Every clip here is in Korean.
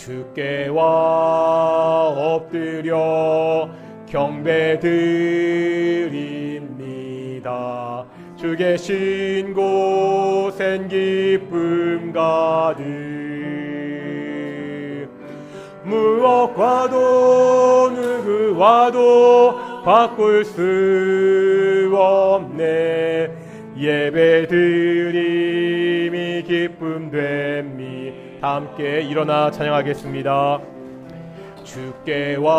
주께와 엎드려 경배드립니다. 주 계신 곳엔 기쁨 가득 무엇과도 누구와도 바꿀 수 없네. 예배드림이 기쁨 됩니다. 함께 일어나 찬양하겠습니다. 주께와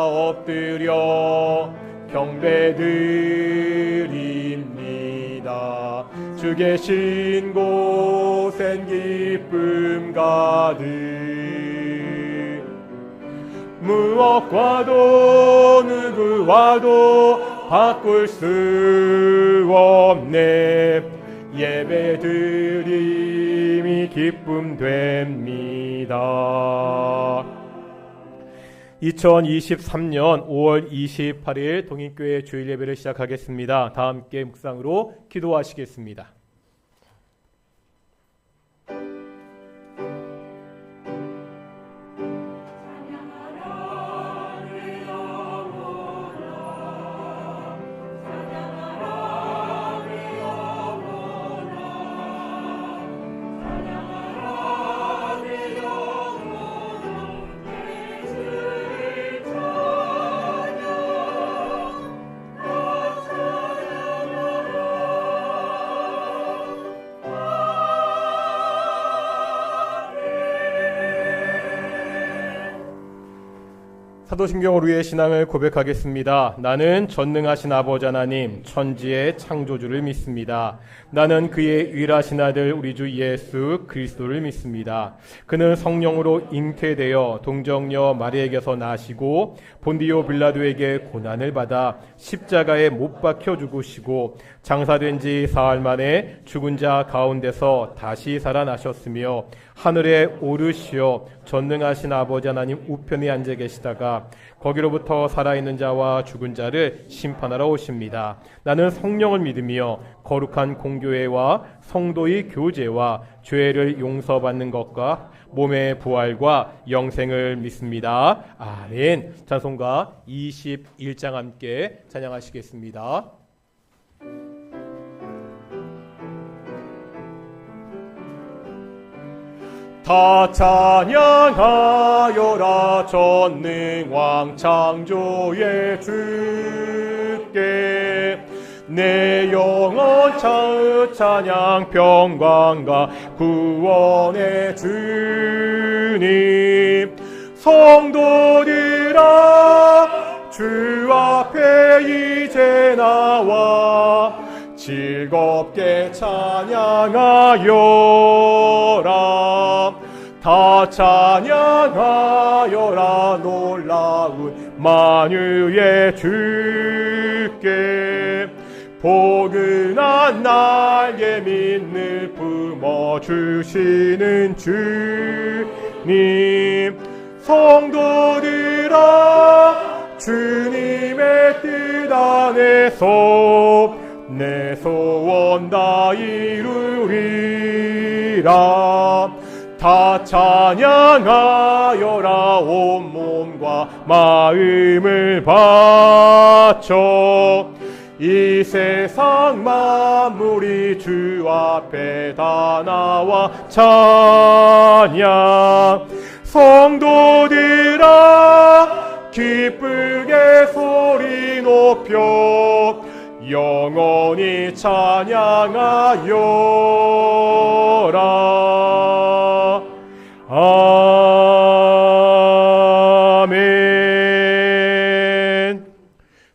엎드려 경배드립니다. 주 계신 곳엔 기쁨 가득 무엇과도 누구와도 바꿀 수 없네. 예배드림이 기쁨 됩니다. 2023년 5월 28일 동인교회 주일 예배를 시작하겠습니다. 다 함께 묵상으로 기도하시겠습니다. 사도신경 우리의 신앙을 고백하겠습니다. 나는 전능하신 아버지 하나님 천지의 창조주를 믿습니다. 나는 그의 유일하신 아들 우리 주 예수 그리스도를 믿습니다. 그는 성령으로 잉태되어 동정녀 마리에게서 나시고 본디오 빌라도에게 고난을 받아 십자가에 못 박혀 죽으시고 장사된 지 사흘 만에 죽은 자 가운데서 다시 살아나셨으며 하늘에 오르시어 전능하신 아버지 하나님 우편에 앉아 계시다가 거기로부터 살아있는 자와 죽은 자를 심판하러 오십니다. 나는 성령을 믿으며 거룩한 공교회와 성도의 교제와 죄를 용서받는 것과 몸의 부활과 영생을 믿습니다. 아멘. 찬송가 21장 함께 찬양하시겠습니다. 다 찬양하여라 전능왕 창조의 주께 내 영혼 차의 찬양 평강과 구원의 주님 성도들아 주 앞에 이제 나와 즐겁게 찬양하여라. 다 찬양하여라 놀라운 만유의 주께 포근한 날개 믿는 품어주시는 주님 성도들아 주님의 뜻 안에서 내 소원 다 이루리라. 다 찬양하여라 온 몸과 마음을 바쳐 이 세상 만물이 주 앞에 다 나와 찬양 성도들아 기쁘게 소리 높여 영원히 찬양하여라. 아멘.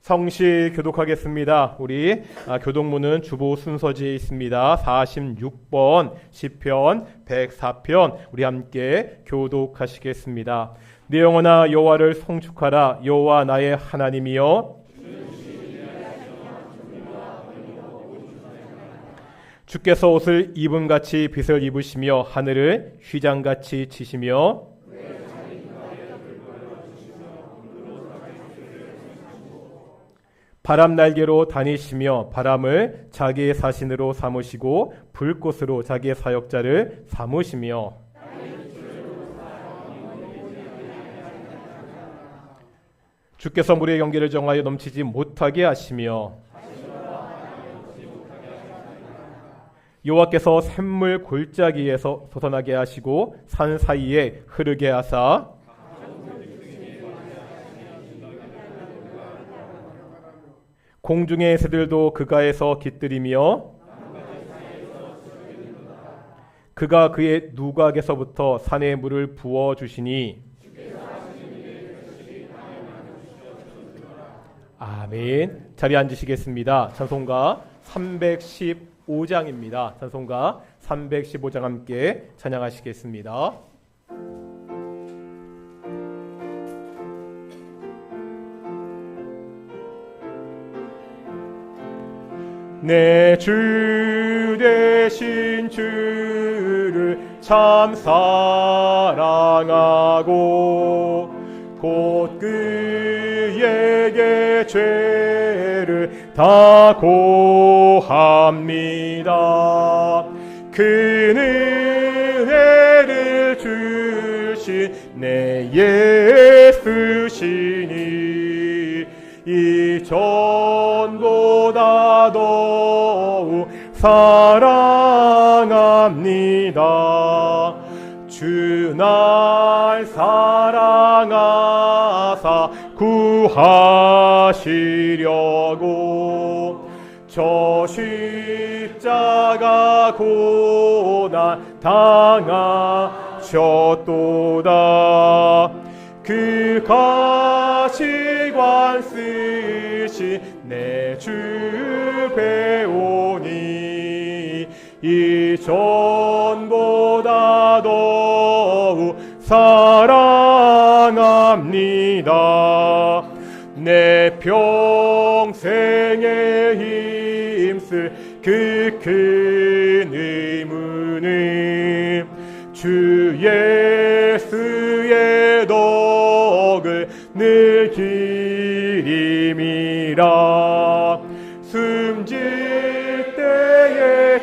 성시 교독하겠습니다. 우리 교독문은 주보 순서지에 있습니다. 46번 시편 104편 우리 함께 교독하시겠습니다. 내 영혼아 여호와를 송축하라. 여호와 나의 하나님이여 주께서 옷을 입음같이 빛을 입으시며 하늘을 휘장같이 치시며 바람 날개로 다니시며 바람을 자기의 사신으로 삼으시고 불꽃으로 자기의 사역자를 삼으시며 주께서 물의 경계를 정하여 넘치지 못하게 하시며 여호와께서 샘물 골짜기에서 솟아나게 하시고 산 사이에 흐르게 하사 공중의 새들도 그가에서 깃들이며 그가 그의 누각에서부터 산에 물을 부어 주시니 아멘. 자리에 앉으시겠습니다. 찬송가 315장입니다. 찬송가 315장 함께 찬양하시겠습니다. 내 주 되신 주를 참 사랑하고 곧 그에게 죄를 다 고합니다. 그 은혜를 주신 내 예수시니 이전보다 더욱 사랑합니다. 주 날 사랑하사 구하시려고 저 십자가 고난 당하셨도다. 그 가시관 쓰신 내 주 배우니 이전보다 더욱 사랑합니다. 내 평생에 힘쓸 그 큰 의무는 주 예수의 덕을 늘 기림이라. 숨질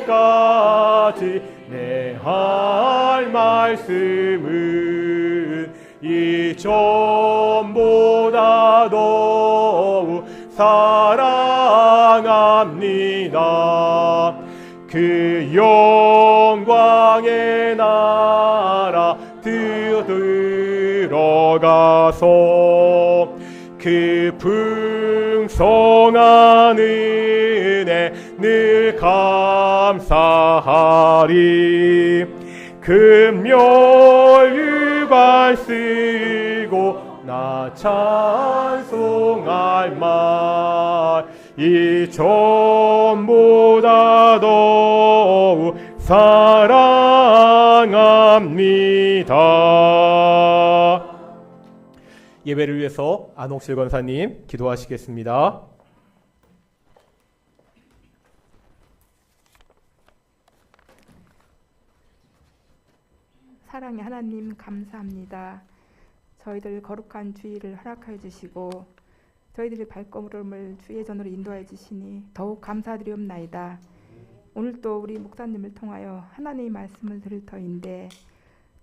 때에까지 내 할 말씀은 이전보다 더욱 사랑합니다. 그 영광의 나라 들어가서 그 풍성한 은혜 늘 감사하리. 금멸유관 쓰고 나 찬송할 말 이전보다 더욱 사랑합니다. 예배를 위해서 안옥실 권사님 기도하시겠습니다. 사랑의 하나님 감사합니다. 저희들 거룩한 주일을 허락하여 주시고 저희들의 발걸음을 주의 전으로 인도하여 주시니 더욱 감사드리옵나이다. 오늘도 우리 목사님을 통하여 하나님의 말씀을 들을 터인데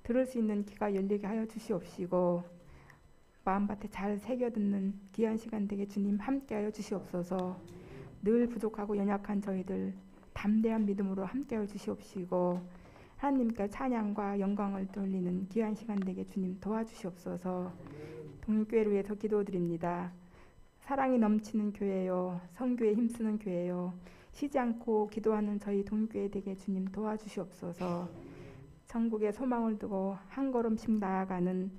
들을 수 있는 귀가 열리게 하여 주시옵시고 마음밭에 잘 새겨듣는 귀한 시간 되게 주님 함께하여 주시옵소서. 늘 부족하고 연약한 저희들 담대한 믿음으로 함께하여 주시옵시고 하나님께 찬양과 영광을 돌리는 귀한 시간 되게 주님 도와주시옵소서. 동일교회를 위해서 기도드립니다. 사랑이 넘치는 교회요, 선교에 힘쓰는 교회요, 쉬지 않고 기도하는 저희 동일교회 되게 주님 도와주시옵소서. 천국의 소망을 두고 한 걸음씩 나아가는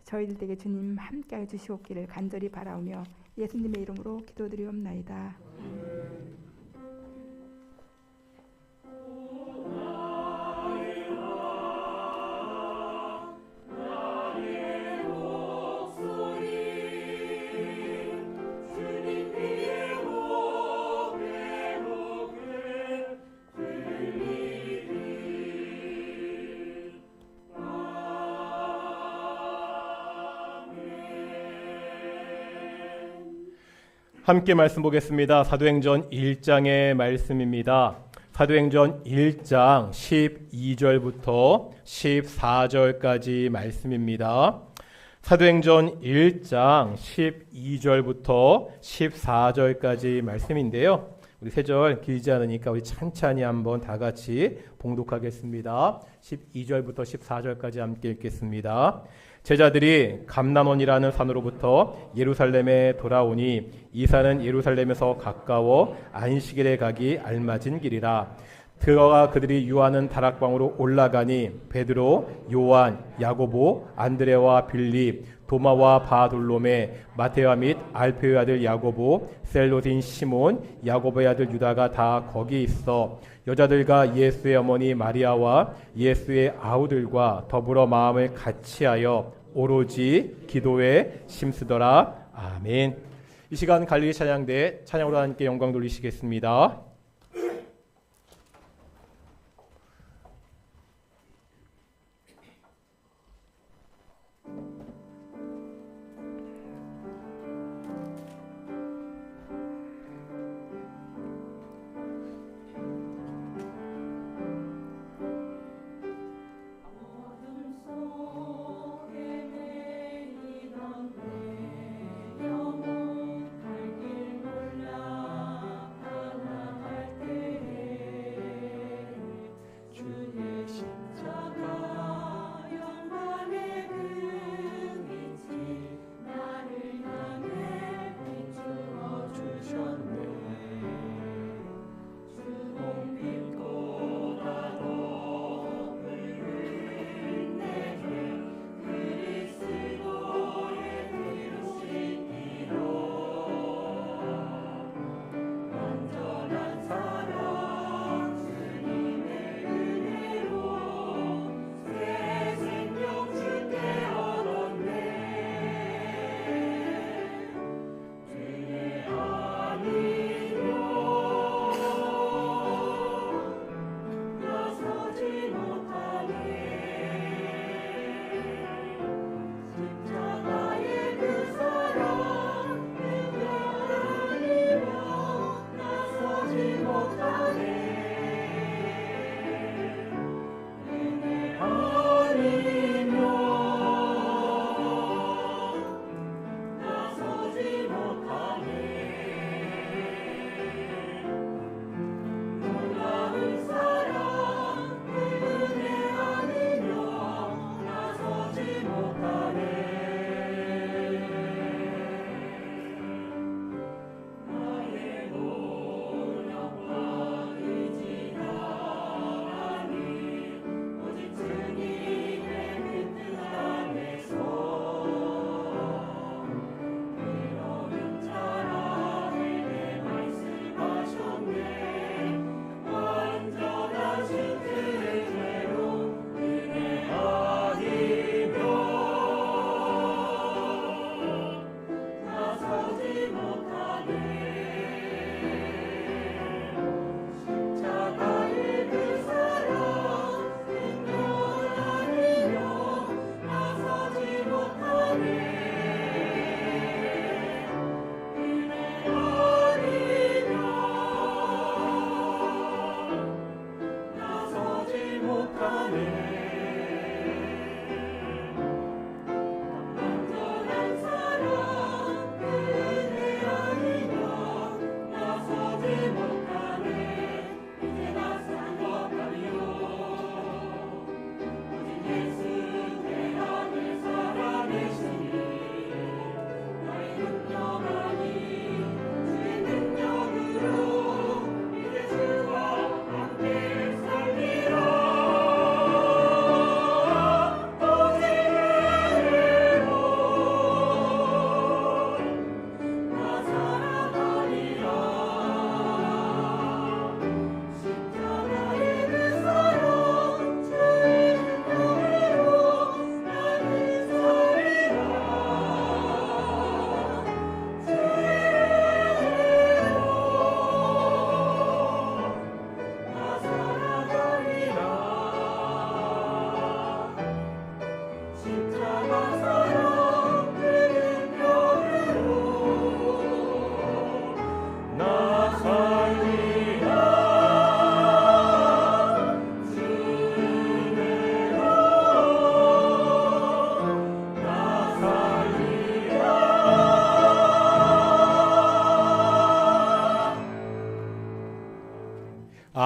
저희들 되게 주님 함께하여 주시옵기를 간절히 바라오며 예수님의 이름으로 기도드리옵나이다. 함께 말씀 보겠습니다. 사도행전 1장의 말씀입니다. 사도행전 1장 12절부터 14절까지 말씀입니다. 사도행전 1장 12절부터 14절까지 말씀인데요. 우리 세 절 길지 않으니까 우리 찬찬히 한번 다 같이 봉독하겠습니다. 12절부터 14절까지 함께 읽겠습니다. 제자들이 감난원이라는 산으로부터 예루살렘에 돌아오니 이 산은 예루살렘에서 가까워 안식일에 가기 알맞은 길이라. 들어가 그들이 유하는 다락방으로 올라가니 베드로, 요한, 야고보, 안드레와 빌립, 도마와 바돌로메, 마테와 및 알페의 아들 야고보, 셀롯인 시몬, 야고보의 아들 유다가 다 거기 있어 여자들과 예수의 어머니 마리아와 예수의 아우들과 더불어 마음을 같이하여 오로지 기도에 힘쓰더라. 아멘. 이 시간 갈릴리 찬양대 찬양으로 함께 영광 돌리시겠습니다.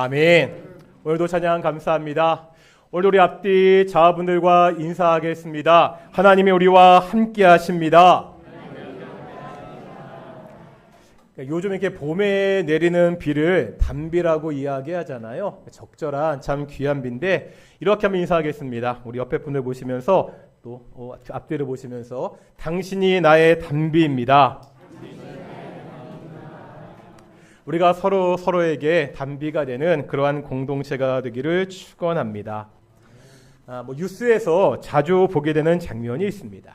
아멘. 오늘도 찬양 감사합니다. 오늘 우리 앞뒤 자분들과 인사하겠습니다. 하나님이 우리와 함께 하십니다. 요즘 이렇게 봄에 내리는 비를 단비라고 이야기하잖아요. 적절한 참 귀한 비인데 이렇게 한번 인사하겠습니다. 우리 옆에 분들 보시면서 또 앞뒤를 보시면서 당신이 나의 단비입니다. 우리가 서로에게 단비가 되는 그러한 공동체가 되기를 축원합니다. 뉴스에서 자주 보게 되는 장면이 있습니다.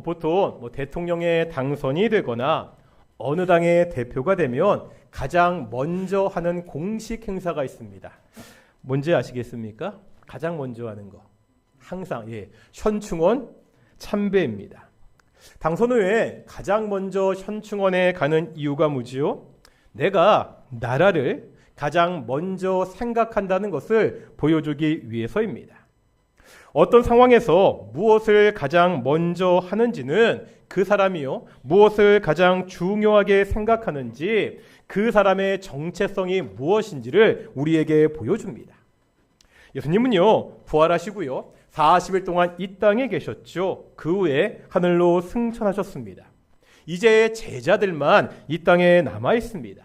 보통 대통령의 당선이 되거나 어느 당의 대표가 되면 가장 먼저 하는 공식 행사가 있습니다. 뭔지 아시겠습니까? 가장 먼저 하는 거. 항상 현충원 참배입니다. 당선 후에 가장 먼저 현충원에 가는 이유가 뭐지요? 내가 나라를 가장 먼저 생각한다는 것을 보여주기 위해서입니다. 어떤 상황에서 무엇을 가장 먼저 하는지는 그 사람이요 무엇을 가장 중요하게 생각하는지 그 사람의 정체성이 무엇인지를 우리에게 보여줍니다. 예수님은요 부활하시고요 40일 동안 이 땅에 계셨죠. 그 후에 하늘로 승천하셨습니다. 이제 제자들만 이 땅에 남아 있습니다.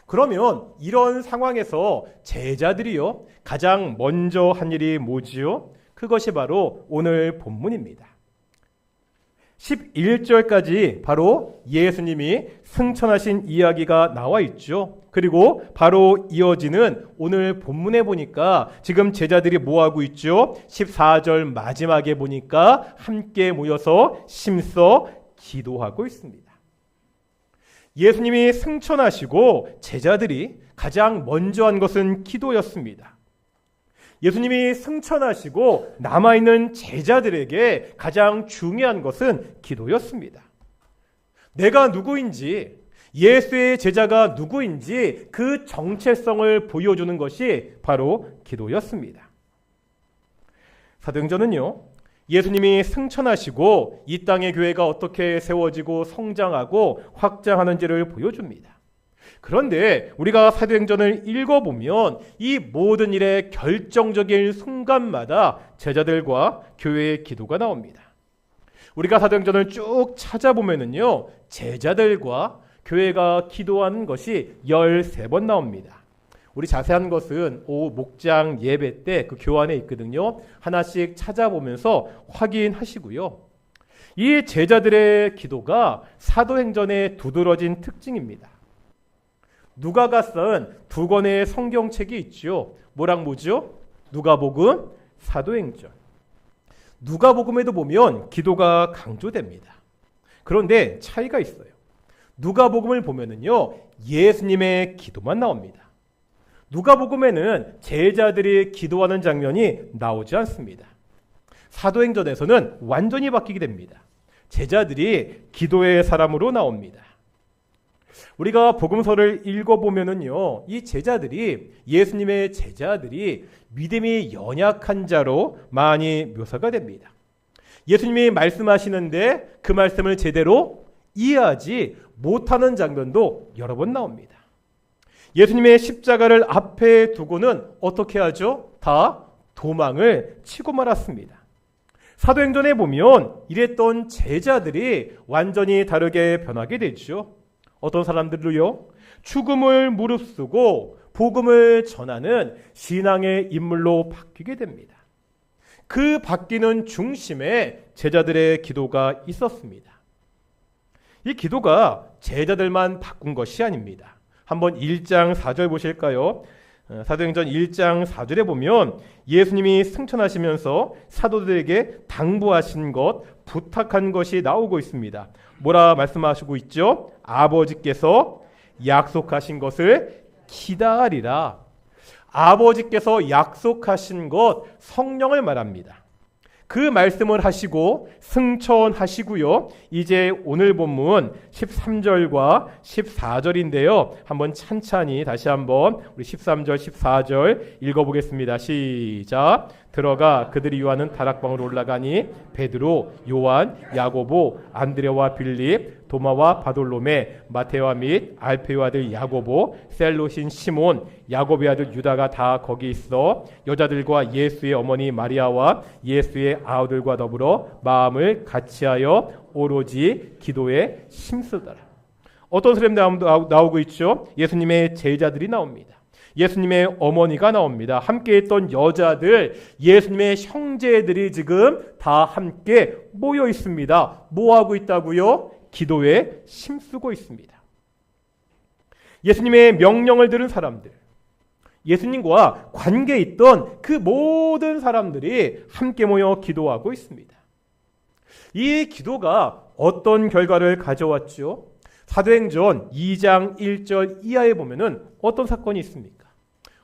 그러면 이런 상황에서 제자들이요 가장 먼저 한 일이 뭐지요? 그것이 바로 오늘 본문입니다. 11절까지 바로 예수님이 승천하신 이야기가 나와 있죠. 그리고 바로 이어지는 오늘 본문에 보니까 지금 제자들이 뭐하고 있죠? 14절 마지막에 보니까 함께 모여서 심써 기도하고 있습니다. 예수님이 승천하시고 제자들이 가장 먼저 한 것은 기도였습니다. 예수님이 승천하시고 남아있는 제자들에게 가장 중요한 것은 기도였습니다. 내가 누구인지, 예수의 제자가 누구인지 그 정체성을 보여주는 것이 바로 기도였습니다. 사도행전은요, 예수님이 승천하시고 이 땅의 교회가 어떻게 세워지고 성장하고 확장하는지를 보여줍니다. 그런데 우리가 사도행전을 읽어보면 이 모든 일의 결정적인 순간마다 제자들과 교회의 기도가 나옵니다. 우리가 사도행전을 쭉 찾아보면은요, 제자들과 교회가 기도하는 것이 13번 나옵니다. 우리 자세한 것은 오후 목장 예배 때 그 교환에 있거든요. 하나씩 찾아보면서 확인하시고요. 이 제자들의 기도가 사도행전의 두드러진 특징입니다. 누가가 쓴 두 권의 성경책이 있죠. 뭐랑 뭐죠? 누가복음, 사도행전. 누가복음에도 보면 기도가 강조됩니다. 그런데 차이가 있어요. 누가복음을 보면은요, 예수님의 기도만 나옵니다. 누가복음에는 제자들이 기도하는 장면이 나오지 않습니다. 사도행전에서는 완전히 바뀌게 됩니다. 제자들이 기도의 사람으로 나옵니다. 우리가 복음서를 읽어보면은요, 이 제자들이, 예수님의 제자들이 믿음이 연약한 자로 많이 묘사가 됩니다. 예수님이 말씀하시는데 그 말씀을 제대로 이해하지 못하는 장면도 여러 번 나옵니다. 예수님의 십자가를 앞에 두고는 어떻게 하죠? 다 도망을 치고 말았습니다. 사도행전에 보면 이랬던 제자들이 완전히 다르게 변하게 되죠. 어떤 사람들로요? 죽음을 무릅쓰고 복음을 전하는 신앙의 인물로 바뀌게 됩니다. 그 바뀌는 중심에 제자들의 기도가 있었습니다. 이 기도가 제자들만 바꾼 것이 아닙니다. 한번 1장 4절 보실까요? 사도행전 1장 4절에 보면 예수님이 승천하시면서 사도들에게 당부하신 것, 부탁한 것이 나오고 있습니다. 뭐라 말씀하시고 있죠? 아버지께서 약속하신 것을 기다리라. 아버지께서 약속하신 것, 성령을 말합니다. 그 말씀을 하시고 승천하시고요. 이제 오늘 본문 13절과 14절인데요. 한번 찬찬히 다시 한번 우리 13절, 14절 읽어보겠습니다. 시작. 들어가 그들이 요하는 다락방으로 올라가니 베드로, 요한, 야고보, 안드레와 빌립, 도마와 바돌로메, 마테와 및 알페의 아들 야고보, 셀롯인 시몬, 야고보의 아들 유다가 다 거기 있어 여자들과 예수의 어머니 마리아와 예수의 아우들과 더불어 마음을 같이하여 오로지 기도에 힘쓰더라. 어떤 사람이 나오고 있죠? 예수님의 제자들이 나옵니다. 예수님의 어머니가 나옵니다. 함께 있던 여자들, 예수님의 형제들이 지금 다 함께 모여 있습니다. 뭐 하고 있다고요? 기도에 힘쓰고 있습니다. 예수님의 명령을 들은 사람들, 예수님과 관계 있던 그 모든 사람들이 함께 모여 기도하고 있습니다. 이 기도가 어떤 결과를 가져왔죠? 사도행전 2장 1절 이하에 보면은 어떤 사건이 있습니까?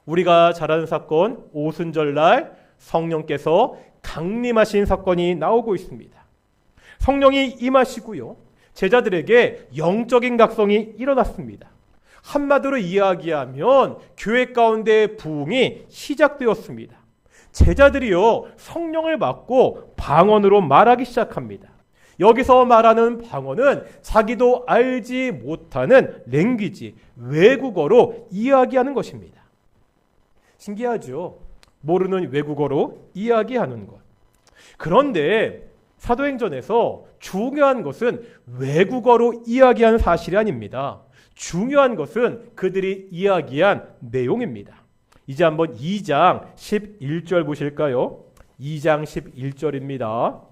우리가 잘 아는 사건, 오순절날 성령께서 강림하신 사건이 나오고 있습니다. 성령이 임하시고요, 제자들에게 영적인 각성이 일어났습니다. 한마디로 이야기하면 교회 가운데 부흥이 시작되었습니다. 제자들이요, 성령을 받고 방언으로 말하기 시작합니다. 여기서 말하는 방언은 자기도 알지 못하는 랭귀지, 외국어로 이야기하는 것입니다. 신기하죠? 모르는 외국어로 이야기하는 것. 그런데 사도행전에서 중요한 것은 외국어로 이야기한 사실이 아닙니다. 중요한 것은 그들이 이야기한 내용입니다. 이제 한번 2장 11절 보실까요? 2장 11절입니다.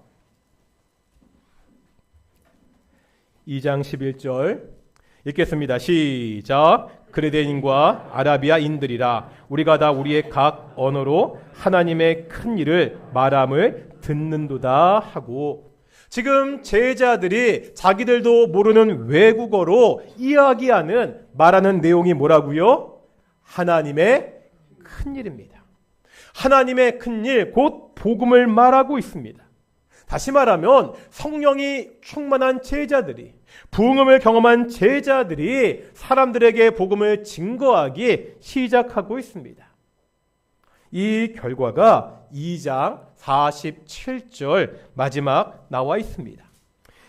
2장 11절 읽겠습니다. 시작. 그레데인과 아라비아인들이라 우리가 다 우리의 각 언어로 하나님의 큰 일을 말함을 듣는도다 하고, 지금 제자들이 자기들도 모르는 외국어로 이야기하는 말하는 내용이 뭐라고요? 하나님의 큰 일입니다. 하나님의 큰 일, 곧 복음을 말하고 있습니다. 다시 말하면 성령이 충만한 제자들이, 부흥을 경험한 제자들이 사람들에게 복음을 증거하기 시작하고 있습니다. 이 결과가 2장 47절 마지막 나와 있습니다.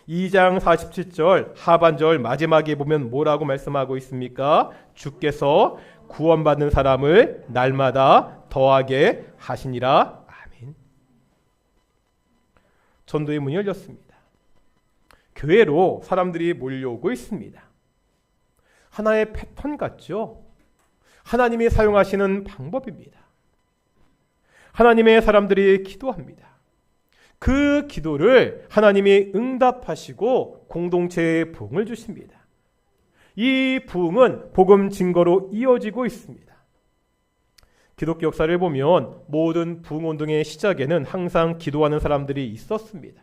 2장 47절 하반절 마지막에 보면 뭐라고 말씀하고 있습니까? 주께서 구원받는 사람을 날마다 더하게 하시니라. 아멘. 전도의 문이 열렸습니다. 교회로 사람들이 몰려오고 있습니다. 하나의 패턴 같죠? 하나님이 사용하시는 방법입니다. 하나님의 사람들이 기도합니다. 그 기도를 하나님이 응답하시고 공동체에 부흥을 주십니다. 이 부흥은 복음 증거로 이어지고 있습니다. 기독교 역사를 보면 모든 부흥운동의 시작에는 항상 기도하는 사람들이 있었습니다.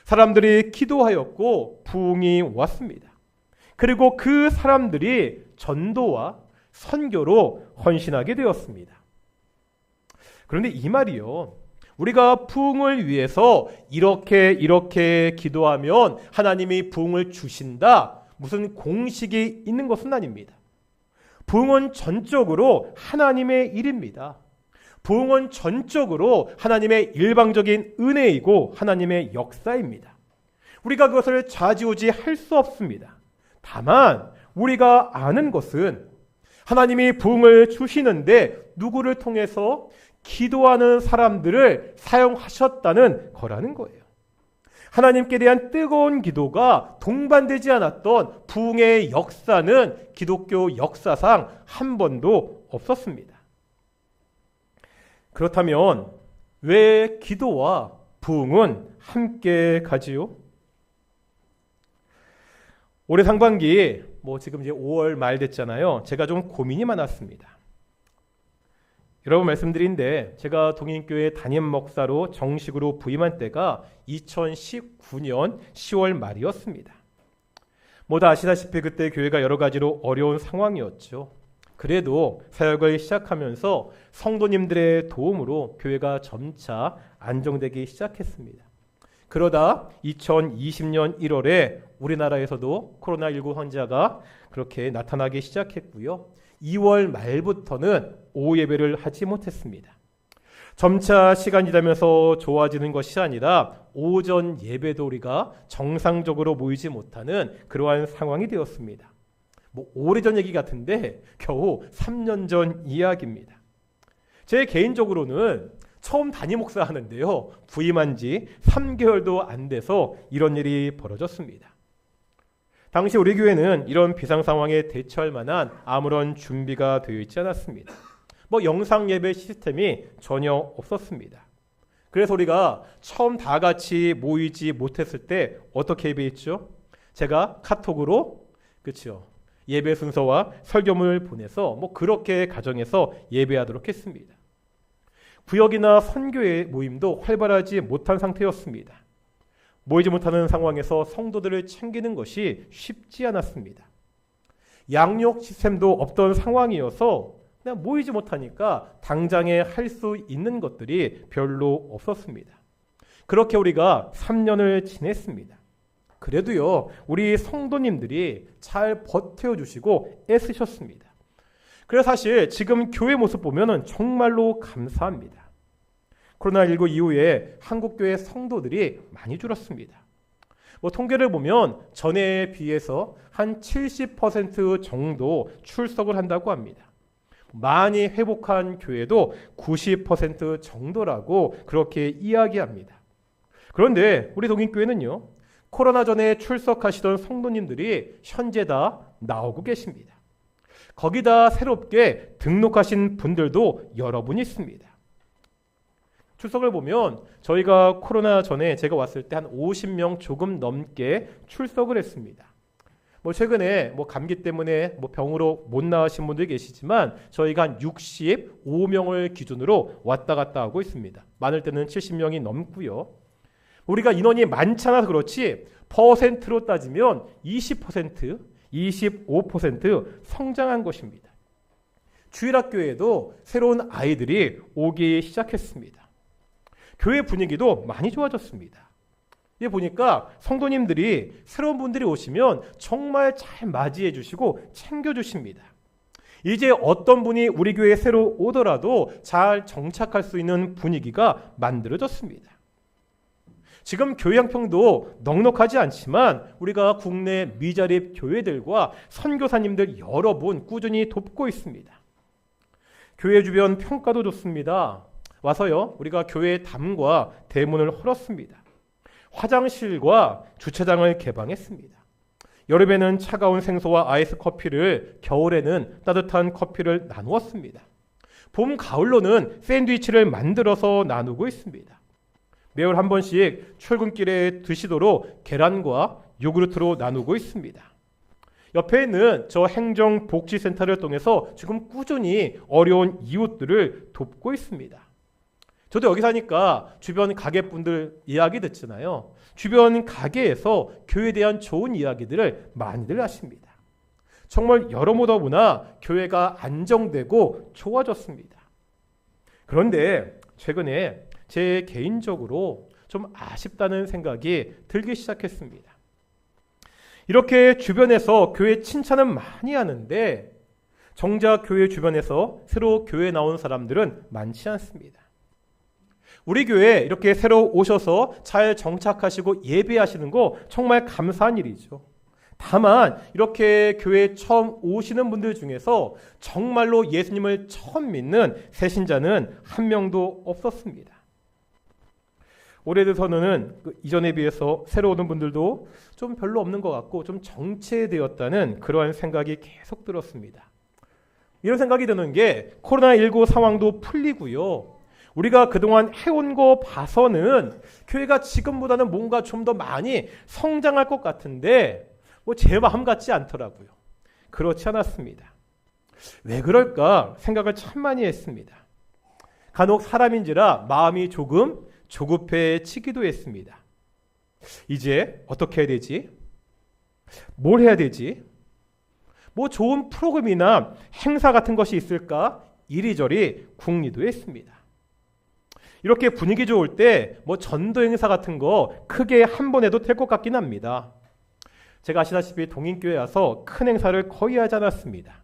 사람들이 기도하였고 부흥이 왔습니다. 그리고 그 사람들이 전도와 선교로 헌신하게 되었습니다. 그런데 이 말이요, 우리가 부흥을 위해서 이렇게 기도하면 하나님이 부흥을 주신다, 무슨 공식이 있는 것은 아닙니다. 부흥은 전적으로 하나님의 일입니다. 부흥은 전적으로 하나님의 일방적인 은혜이고 하나님의 역사입니다. 우리가 그것을 좌지우지할 수 없습니다. 다만 우리가 아는 것은 하나님이 부흥을 주시는데 누구를 통해서? 기도하는 사람들을 사용하셨다는 거라는 거예요. 하나님께 대한 뜨거운 기도가 동반되지 않았던 부흥의 역사는 기독교 역사상 한 번도 없었습니다. 그렇다면 왜 기도와 부흥은 함께 가지요? 올해 상반기, 지금 이제 5월 말 됐잖아요. 제가 좀 고민이 많았습니다. 여러분 말씀드린데, 제가 동인교회 담임 목사로 정식으로 부임한 때가 2019년 10월 말이었습니다. 다 아시다시피 그때 교회가 여러 가지로 어려운 상황이었죠. 그래도 사역을 시작하면서 성도님들의 도움으로 교회가 점차 안정되기 시작했습니다. 그러다 2020년 1월에 우리나라에서도 코로나19 환자가 그렇게 나타나기 시작했고요. 2월 말부터는 오후 예배를 하지 못했습니다. 점차 시간이 지나면서 좋아지는 것이 아니라 오전 예배도 우리가 정상적으로 모이지 못하는 그러한 상황이 되었습니다. 오래전 얘기 같은데 겨우 3년 전 이야기입니다. 제 개인적으로는 처음 담임 목사 하는데요, 부임한 지 3개월도 안 돼서 이런 일이 벌어졌습니다. 당시 우리 교회는 이런 비상 상황에 대처할 만한 아무런 준비가 되어 있지 않았습니다. 영상 예배 시스템이 전혀 없었습니다. 그래서 우리가 처음 다 같이 모이지 못했을 때 어떻게 예배했죠? 제가 카톡으로 그렇죠. 예배 순서와 설교문을 보내서 그렇게 가정에서 예배하도록 했습니다. 구역이나 선교회 모임도 활발하지 못한 상태였습니다. 모이지 못하는 상황에서 성도들을 챙기는 것이 쉽지 않았습니다. 양육 시스템도 없던 상황이어서 그냥 모이지 못하니까 당장에 할 수 있는 것들이 별로 없었습니다. 그렇게 우리가 3년을 지냈습니다. 그래도요, 우리 성도님들이 잘 버텨주시고 애쓰셨습니다. 그래서 사실 지금 교회 모습 보면은 정말로 감사합니다. 코로나19 이후에 한국교회 성도들이 많이 줄었습니다. 통계를 보면 전에 비해서 한 70% 정도 출석을 한다고 합니다. 많이 회복한 교회도 90% 정도라고 그렇게 이야기합니다. 그런데 우리 동인교회는요, 코로나 전에 출석하시던 성도님들이 현재 다 나오고 계십니다. 거기다 새롭게 등록하신 분들도 여러 분 있습니다. 출석을 보면 저희가 코로나 전에 제가 왔을 때 한 50명 조금 넘게 출석을 했습니다. 최근에 감기 때문에 병으로 못 나으신 분들 계시지만 저희가 한 65명을 기준으로 왔다 갔다 하고 있습니다. 많을 때는 70명이 넘고요. 우리가 인원이 많지 않아서 그렇지 퍼센트로 따지면 20%, 25% 성장한 것입니다. 주일학교에도 새로운 아이들이 오기 시작했습니다. 교회 분위기도 많이 좋아졌습니다. 이 보니까 성도님들이 새로운 분들이 오시면 정말 잘 맞이해 주시고 챙겨 주십니다. 이제 어떤 분이 우리 교회에 새로 오더라도 잘 정착할 수 있는 분위기가 만들어졌습니다. 지금 교회 형평도 넉넉하지 않지만 우리가 국내 미자립 교회들과 선교사님들 여러 분 꾸준히 돕고 있습니다. 교회 주변 평가도 좋습니다. 와서요, 우리가 교회 담과 대문을 헐었습니다. 화장실과 주차장을 개방했습니다. 여름에는 차가운 생수와 아이스 커피를, 겨울에는 따뜻한 커피를 나누었습니다. 봄, 가을로는 샌드위치를 만들어서 나누고 있습니다. 매월 한 번씩 출근길에 드시도록 계란과 요구르트로 나누고 있습니다. 옆에 있는 저 행정복지센터를 통해서 지금 꾸준히 어려운 이웃들을 돕고 있습니다. 저도 여기 사니까 주변 가게분들 이야기 듣잖아요. 주변 가게에서 교회에 대한 좋은 이야기들을 많이들 하십니다. 정말 여러모로 보나 교회가 안정되고 좋아졌습니다. 그런데 최근에 제 개인적으로 좀 아쉽다는 생각이 들기 시작했습니다. 이렇게 주변에서 교회 칭찬은 많이 하는데 정작 교회 주변에서 새로 교회에 나온 사람들은 많지 않습니다. 우리 교회에 이렇게 새로 오셔서 잘 정착하시고 예배하시는 거 정말 감사한 일이죠. 다만 이렇게 교회에 처음 오시는 분들 중에서 정말로 예수님을 처음 믿는 새신자는 한 명도 없었습니다. 올해 들어서는 이전에 비해서 새로 오는 분들도 좀 별로 없는 것 같고 좀 정체되었다는 그러한 생각이 계속 들었습니다. 이런 생각이 드는 게 코로나19 상황도 풀리고요. 우리가 그동안 해온 거 봐서는 교회가 지금보다는 뭔가 좀 더 많이 성장할 것 같은데 제 마음 같지 않더라고요. 그렇지 않았습니다. 왜 그럴까 생각을 참 많이 했습니다. 간혹 사람인지라 마음이 조금 조급해지기도 했습니다. 이제 어떻게 해야 되지? 뭘 해야 되지? 좋은 프로그램이나 행사 같은 것이 있을까? 이리저리 궁리도 했습니다. 이렇게 분위기 좋을 때 전도 행사 같은 거 크게 한 번 해도 될 것 같긴 합니다. 제가 아시다시피 동인교회 와서 큰 행사를 거의 하지 않았습니다.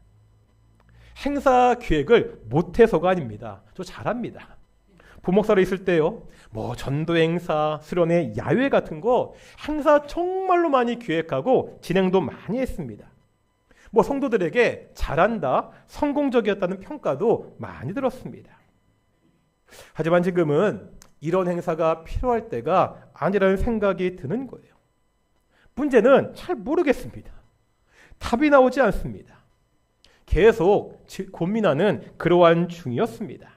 행사 기획을 못해서가 아닙니다. 저 잘합니다. 부목사로 있을 때요, 전도 행사, 수련회, 야외 같은 거 행사 정말로 많이 기획하고 진행도 많이 했습니다. 성도들에게 잘한다, 성공적이었다는 평가도 많이 들었습니다. 하지만 지금은 이런 행사가 필요할 때가 아니라는 생각이 드는 거예요. 문제는 잘 모르겠습니다. 답이 나오지 않습니다. 계속 고민하는 그러한 중이었습니다.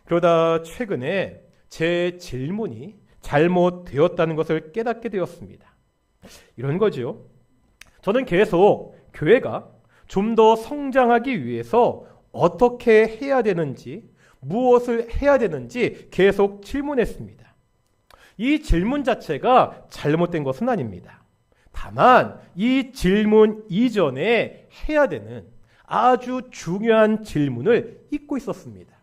그러다 최근에 제 질문이 잘못되었다는 것을 깨닫게 되었습니다. 이런 거죠. 저는 계속 교회가 좀 더 성장하기 위해서 어떻게 해야 되는지, 무엇을 해야 되는지 계속 질문했습니다. 이 질문 자체가 잘못된 것은 아닙니다. 다만 이 질문 이전에 해야 되는 아주 중요한 질문을 잊고 있었습니다.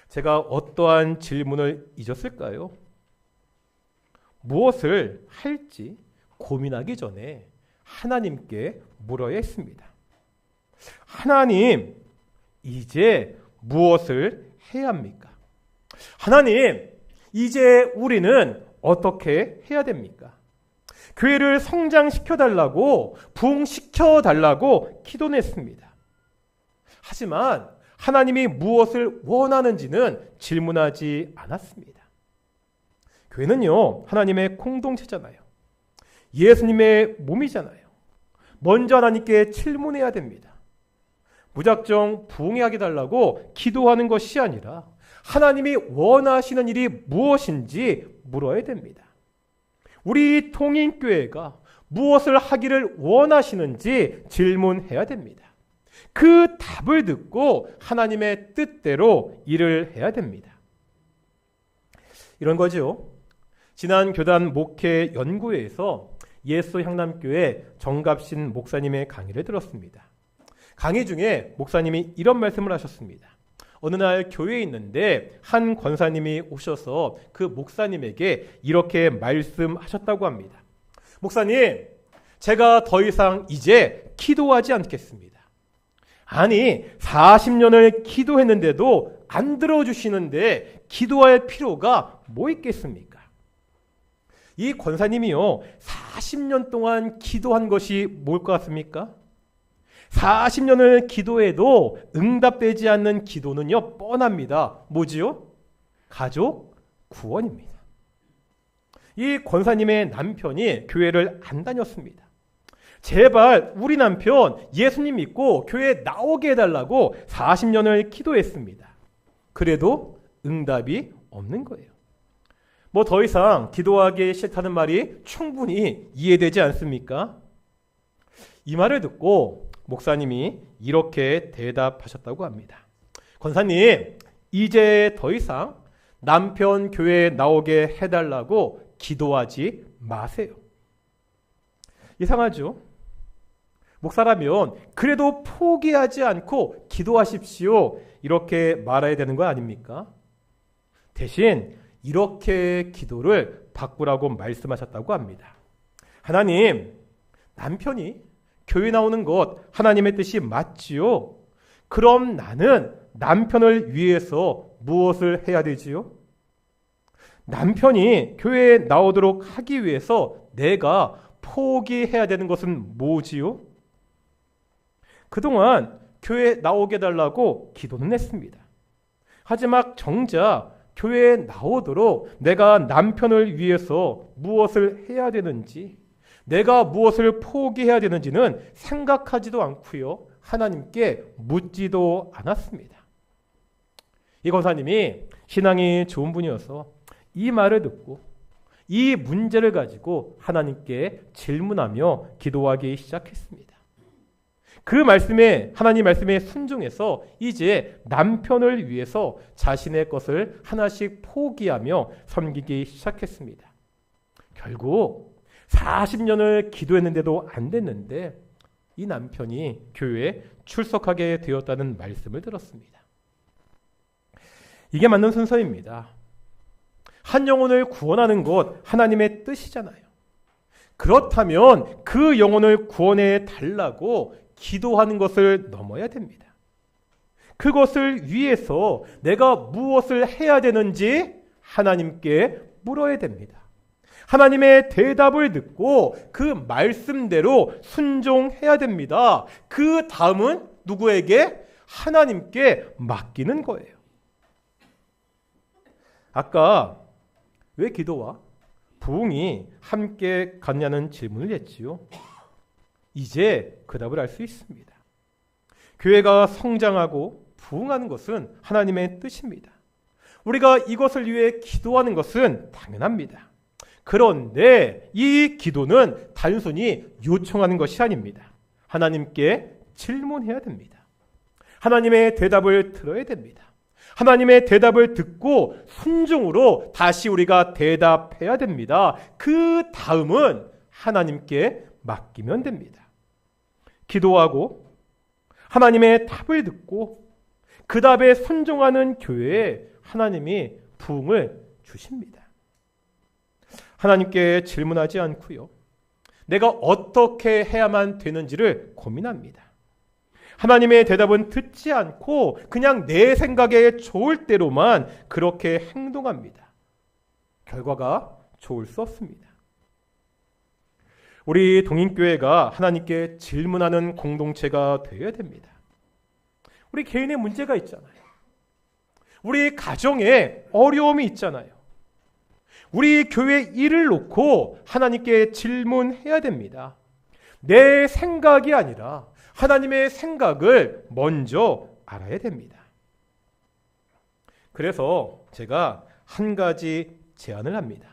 제가 어떠한 질문을 잊었을까요? 무엇을 할지 고민하기 전에 하나님께 물어야 했습니다. 하나님, 이제 무엇을 해야 합니까? 하나님, 이제 우리는 어떻게 해야 됩니까? 교회를 성장시켜달라고, 부흥시켜달라고 기도했습니다. 하지만 하나님이 무엇을 원하는지는 질문하지 않았습니다. 교회는요, 하나님의 공동체잖아요. 예수님의 몸이잖아요. 먼저 하나님께 질문해야 됩니다. 무작정 부흥하게 달라고 기도하는 것이 아니라 하나님이 원하시는 일이 무엇인지 물어야 됩니다. 우리 통인교회가 무엇을 하기를 원하시는지 질문해야 됩니다. 그 답을 듣고 하나님의 뜻대로 일을 해야 됩니다. 이런 거죠. 지난 교단 목회 연구회에서 예수 향남교회 정갑신 목사님의 강의를 들었습니다. 강의 중에 목사님이 이런 말씀을 하셨습니다. 어느 날 교회에 있는데 한 권사님이 오셔서 그 목사님에게 이렇게 말씀하셨다고 합니다. 목사님, 제가 더 이상 이제 기도하지 않겠습니다. 아니, 40년을 기도했는데도 안 들어주시는데 기도할 필요가 뭐 있겠습니까? 이 권사님이요, 40년 동안 기도한 것이 뭘 것 같습니까? 40년을 기도해도 응답되지 않는 기도는요, 뻔합니다. 뭐지요? 가족 구원입니다. 이 권사님의 남편이 교회를 안 다녔습니다. 제발 우리 남편 예수님 믿고 교회에 나오게 해달라고 40년을 기도했습니다. 그래도 응답이 없는 거예요. 더 이상 기도하기 싫다는 말이 충분히 이해되지 않습니까? 이 말을 듣고 목사님이 이렇게 대답하셨다고 합니다. 권사님, 이제 더 이상 남편 교회에 나오게 해달라고 기도하지 마세요. 이상하죠? 목사라면 그래도 포기하지 않고 기도하십시오, 이렇게 말해야 되는 거 아닙니까? 대신 이렇게 기도를 바꾸라고 말씀하셨다고 합니다. 하나님, 남편이 교회 나오는 것 하나님의 뜻이 맞지요? 그럼 나는 남편을 위해서 무엇을 해야 되지요? 남편이 교회에 나오도록 하기 위해서 내가 포기해야 되는 것은 뭐지요? 그동안 교회에 나오게 해달라고 기도는 했습니다. 하지만 정작 교회에 나오도록 내가 남편을 위해서 무엇을 해야 되는지, 내가 무엇을 포기해야 되는지는 생각하지도 않고요, 하나님께 묻지도 않았습니다. 이 권사님이 신앙이 좋은 분이어서 이 말을 듣고 이 문제를 가지고 하나님께 질문하며 기도하기 시작했습니다. 그 말씀에, 하나님 말씀에 순종해서 이제 남편을 위해서 자신의 것을 하나씩 포기하며 섬기기 시작했습니다. 결국 40년을 기도했는데도 안 됐는데 이 남편이 교회에 출석하게 되었다는 말씀을 들었습니다. 이게 맞는 순서입니다. 한 영혼을 구원하는 것 하나님의 뜻이잖아요. 그렇다면 그 영혼을 구원해 달라고 기도하는 것을 넘어야 됩니다. 그것을 위해서 내가 무엇을 해야 되는지 하나님께 물어야 됩니다. 하나님의 대답을 듣고 그 말씀대로 순종해야 됩니다. 그 다음은 누구에게? 하나님께 맡기는 거예요. 아까 왜 기도와 부흥이 함께 갔냐는 질문을 했지요. 이제 그 답을 알 수 있습니다. 교회가 성장하고 부흥하는 것은 하나님의 뜻입니다. 우리가 이것을 위해 기도하는 것은 당연합니다. 그런데 이 기도는 단순히 요청하는 것이 아닙니다. 하나님께 질문해야 됩니다. 하나님의 대답을 들어야 됩니다. 하나님의 대답을 듣고 순종으로 다시 우리가 대답해야 됩니다. 그 다음은 하나님께 맡기면 됩니다. 기도하고 하나님의 답을 듣고 그 답에 순종하는 교회에 하나님이 부흥을 주십니다. 하나님께 질문하지 않고요. 내가 어떻게 해야만 되는지를 고민합니다. 하나님의 대답은 듣지 않고 그냥 내 생각에 좋을 대로만 그렇게 행동합니다. 결과가 좋을 수 없습니다. 우리 동인교회가 하나님께 질문하는 공동체가 되어야 됩니다. 우리 개인의 문제가 있잖아요. 우리 가정에 어려움이 있잖아요. 우리 교회 일을 놓고 하나님께 질문해야 됩니다. 내 생각이 아니라 하나님의 생각을 먼저 알아야 됩니다. 그래서 제가 한 가지 제안을 합니다.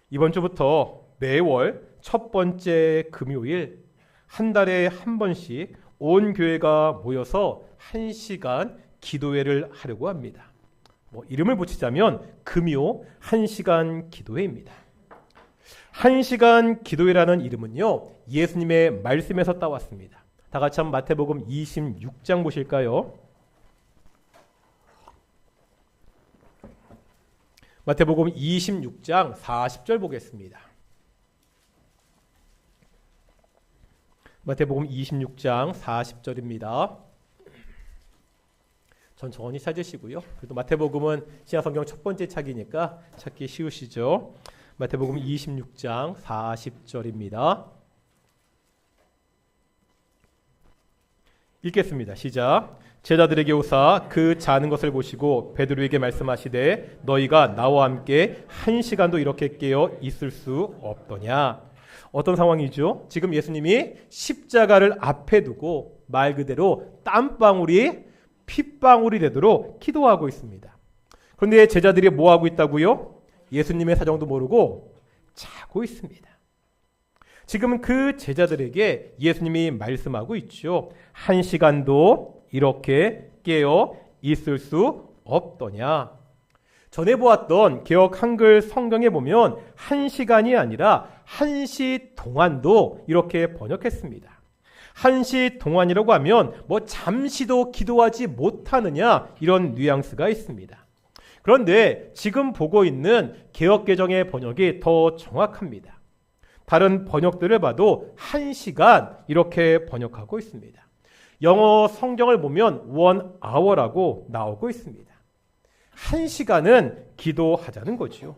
이번 주부터 매월 첫 번째 금요일 한 달에 한 번씩 온 교회가 모여서 1시간 기도회를 하려고 합니다. 이름을 붙이자면 금요 1시간 기도회입니다. 1시간 기도회라는 이름은요, 예수님의 말씀에서 따왔습니다. 다 같이 한번 마태복음 26장 보실까요? 마태복음 26장 40절 보겠습니다. 마태복음 26장 40절입니다. 천천히 찾으시고요. 그래도 마태복음은 신약성경 첫 번째 책이니까 찾기 쉬우시죠. 마태복음 26장 40절입니다. 읽겠습니다. 시작. 제자들에게 오사 그 자는 것을 보시고 베드로에게 말씀하시되 너희가 나와 함께 1시간도 이렇게 깨어 있을 수 없더냐. 어떤 상황이죠? 지금 예수님이 십자가를 앞에 두고 말 그대로 땀방울이 핏방울이 되도록 기도하고 있습니다. 그런데 제자들이 뭐하고 있다고요? 예수님의 사정도 모르고 자고 있습니다. 지금 그 제자들에게 예수님이 말씀하고 있죠. 1시간도 이렇게 깨어 있을 수 없더냐. 전에 보았던 개역 한글 성경에 보면 1시간이 아니라 1시 동안도 이렇게 번역했습니다. 1시 동안이라고 하면 잠시도 기도하지 못하느냐 이런 뉘앙스가 있습니다. 그런데 지금 보고 있는 개역개정의 번역이 더 정확합니다. 다른 번역들을 봐도 1시간 이렇게 번역하고 있습니다. 영어 성경을 보면 1 hour라고 나오고 있습니다. 1시간은 기도하자는 거지요.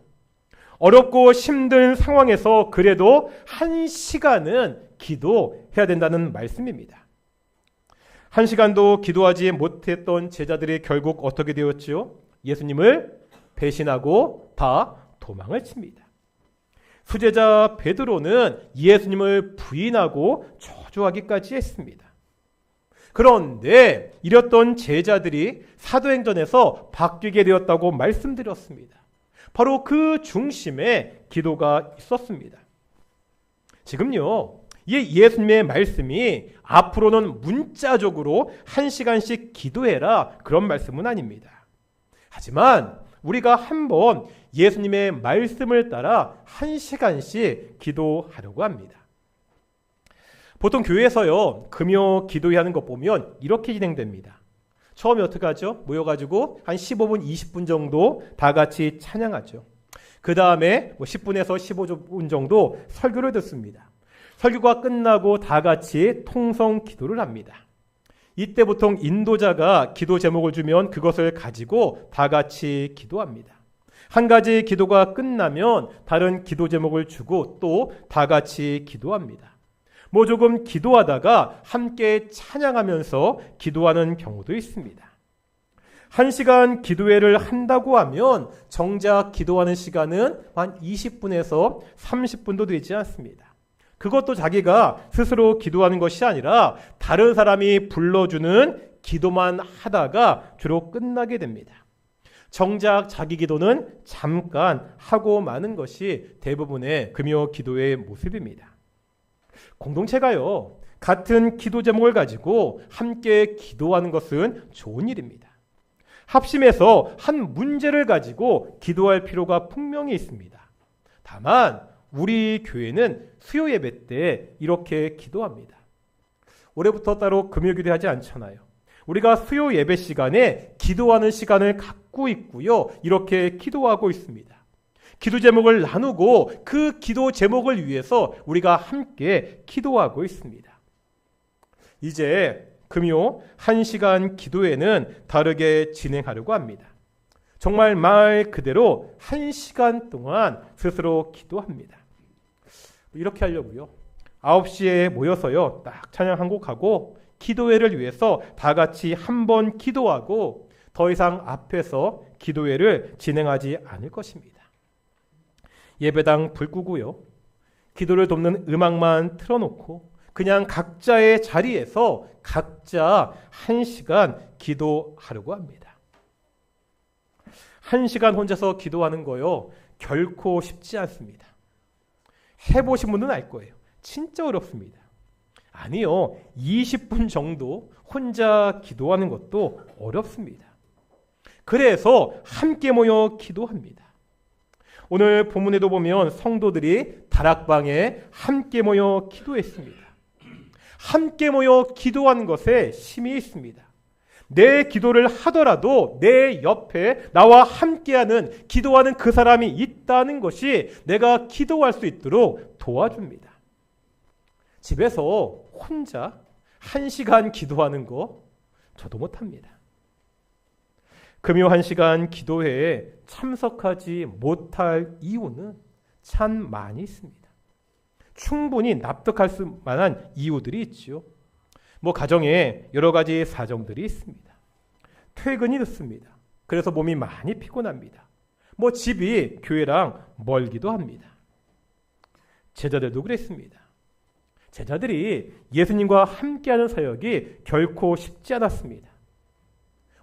어렵고 힘든 상황에서 그래도 1시간은 기도해야 된다는 말씀입니다. 1시간도 기도하지 못했던 제자들이 결국 어떻게 되었지요? 예수님을 배신하고 다 도망을 칩니다. 수제자 베드로는 예수님을 부인하고 저주하기까지 했습니다. 그런데 이랬던 제자들이 사도행전에서 바뀌게 되었다고 말씀드렸습니다. 바로 그 중심에 기도가 있었습니다. 지금요, 이 예수님의 말씀이 앞으로는 문자적으로 1시간씩 기도해라 그런 말씀은 아닙니다. 하지만 우리가 한번 예수님의 말씀을 따라 1시간씩 기도하려고 합니다. 보통 교회에서요, 금요 기도회 하는 것 보면 이렇게 진행됩니다. 처음에 어떻게 하죠? 모여가지고 한 15분, 20분 정도 다 같이 찬양하죠. 그 다음에 10분에서 15분 정도 설교를 듣습니다. 설교가 끝나고 다 같이 통성 기도를 합니다. 이때 보통 인도자가 기도 제목을 주면 그것을 가지고 다 같이 기도합니다. 한 가지 기도가 끝나면 다른 기도 제목을 주고 또 다 같이 기도합니다. 뭐 조금 기도하다가 함께 찬양하면서 기도하는 경우도 있습니다. 1시간 기도회를 한다고 하면 정작 기도하는 시간은 한 20분에서 30분도 되지 않습니다. 그것도 자기가 스스로 기도하는 것이 아니라 다른 사람이 불러주는 기도만 하다가 주로 끝나게 됩니다. 정작 자기 기도는 잠깐 하고 마는 것이 대부분의 금요 기도의 모습입니다. 공동체가요, 같은 기도 제목을 가지고 함께 기도하는 것은 좋은 일입니다. 합심해서 한 문제를 가지고 기도할 필요가 분명히 있습니다. 다만 우리 교회는 수요 예배 때 이렇게 기도합니다. 올해부터 따로 금요 기도하지 않잖아요. 우리가 수요 예배 시간에 기도하는 시간을 갖고 있고요. 이렇게 기도하고 있습니다. 기도 제목을 나누고 그 기도 제목을 위해서 우리가 함께 기도하고 있습니다. 이제 금요 1시간 기도회는 다르게 진행하려고 합니다. 정말 말 그대로 1시간 동안 스스로 기도합니다. 이렇게 하려고요. 9시에 모여서요. 딱 찬양 한 곡 하고 기도회를 위해서 다 같이 한번 기도하고 더 이상 앞에서 기도회를 진행하지 않을 것입니다. 예배당 불 끄고요. 기도를 돕는 음악만 틀어놓고 그냥 각자의 자리에서 각자 1시간 기도하려고 합니다. 1시간 혼자서 기도하는 거요. 결코 쉽지 않습니다. 해보신 분은 알 거예요. 진짜 어렵습니다. 아니요. 20분 정도 혼자 기도하는 것도 어렵습니다. 그래서 함께 모여 기도합니다. 오늘 본문에도 보면 성도들이 다락방에 함께 모여 기도했습니다. 함께 모여 기도하는 것에 힘이 있습니다. 내 기도를 하더라도 내 옆에 나와 함께하는 기도하는 그 사람이 있다는 것이 내가 기도할 수 있도록 도와줍니다. 집에서 혼자 1시간 기도하는 거 저도 못합니다. 금요 1시간 기도회에 참석하지 못할 이유는 참 많이 있습니다. 충분히 납득할 수 만한 이유들이 있죠. 뭐 가정에 여러 가지 사정들이 있습니다. 퇴근이 늦습니다. 그래서 몸이 많이 피곤합니다. 뭐 집이 교회랑 멀기도 합니다. 제자들도 그랬습니다. 제자들이 예수님과 함께하는 사역이 결코 쉽지 않았습니다.